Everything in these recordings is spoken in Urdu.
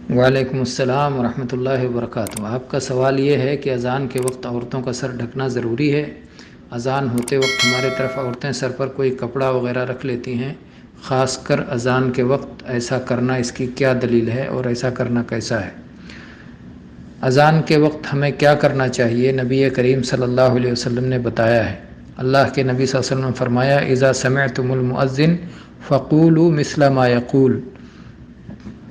وعلیکم السلام ورحمۃ اللہ وبرکاتہ۔ آپ کا سوال یہ ہے کہ اذان کے وقت عورتوں کا سر ڈھکنا ضروری ہے؟ اذان ہوتے وقت ہمارے طرف عورتیں سر پر کوئی کپڑا وغیرہ رکھ لیتی ہیں، خاص کر اذان کے وقت ایسا کرنا اس کی کیا دلیل ہے اور ایسا کرنا کیسا ہے؟ اذان کے وقت ہمیں کیا کرنا چاہیے؟ نبی کریم صلی اللہ علیہ وسلم نے بتایا ہے۔ اللہ کے نبی صلی اللہ علیہ وسلم نے فرمایا اذا سمعتم المؤذن فقولوا مثل ما یقول،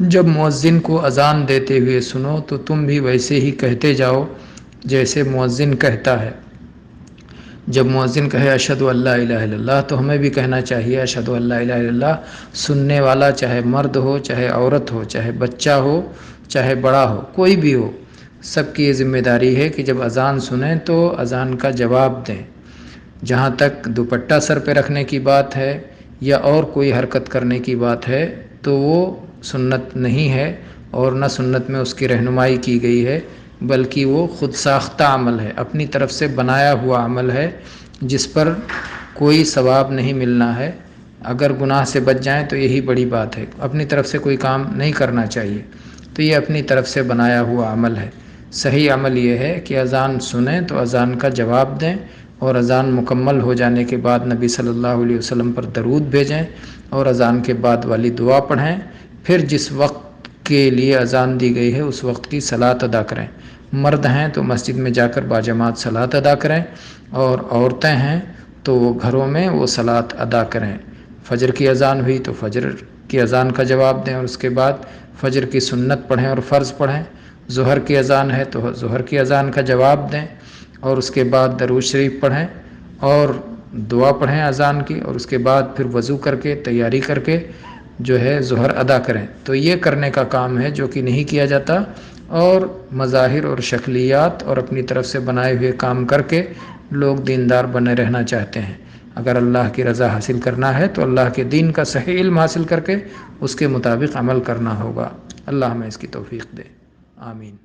جب مؤذن کو اذان دیتے ہوئے سنو تو تم بھی ویسے ہی کہتے جاؤ جیسے مؤذن کہتا ہے۔ جب مؤذن کہے اشہد ان لا الہ الا اللہ تو ہمیں بھی کہنا چاہیے اشہد ان لا الہ الا اللہ۔ سننے والا چاہے مرد ہو، چاہے عورت ہو، چاہے بچہ ہو، چاہے بڑا ہو، کوئی بھی ہو، سب کی یہ ذمہ داری ہے کہ جب اذان سنیں تو اذان کا جواب دیں۔ جہاں تک دوپٹہ سر پہ رکھنے کی بات ہے یا اور کوئی حرکت کرنے کی بات ہے تو وہ سنت نہیں ہے، اور نہ سنت میں اس کی رہنمائی کی گئی ہے، بلکہ وہ خود ساختہ عمل ہے، اپنی طرف سے بنایا ہوا عمل ہے جس پر کوئی ثواب نہیں ملنا ہے۔ اگر گناہ سے بچ جائیں تو یہی بڑی بات ہے، اپنی طرف سے کوئی کام نہیں کرنا چاہیے، تو یہ اپنی طرف سے بنایا ہوا عمل ہے۔ صحیح عمل یہ ہے کہ اذان سنیں تو اذان کا جواب دیں، اور اذان مکمل ہو جانے کے بعد نبی صلی اللہ علیہ وسلم پر درود بھیجیں، اور اذان کے بعد والی دعا پڑھیں، پھر جس وقت کے لیے اذان دی گئی ہے اس وقت کی صلاۃ ادا کریں۔ مرد ہیں تو مسجد میں جا کر باجماعت صلاۃ ادا کریں، اور عورتیں ہیں تو وہ گھروں میں وہ صلاۃ ادا کریں۔ فجر کی اذان ہوئی تو فجر کی اذان کا جواب دیں، اور اس کے بعد فجر کی سنت پڑھیں اور فرض پڑھیں۔ ظہر کی اذان ہے تو ظہر کی اذان کا جواب دیں، اور اس کے بعد درود شریف پڑھیں اور دعا پڑھیں اذان کی، اور اس کے بعد پھر وضو کر کے تیاری کر کے جو ہے ظہر ادا کریں۔ تو یہ کرنے کا کام ہے جو کہ نہیں کیا جاتا، اور مظاہر اور شکلیات اور اپنی طرف سے بنائے ہوئے کام کر کے لوگ دیندار بنے رہنا چاہتے ہیں۔ اگر اللہ کی رضا حاصل کرنا ہے تو اللہ کے دین کا صحیح علم حاصل کر کے اس کے مطابق عمل کرنا ہوگا۔ اللہ ہمیں اس کی توفیق دے، آمین۔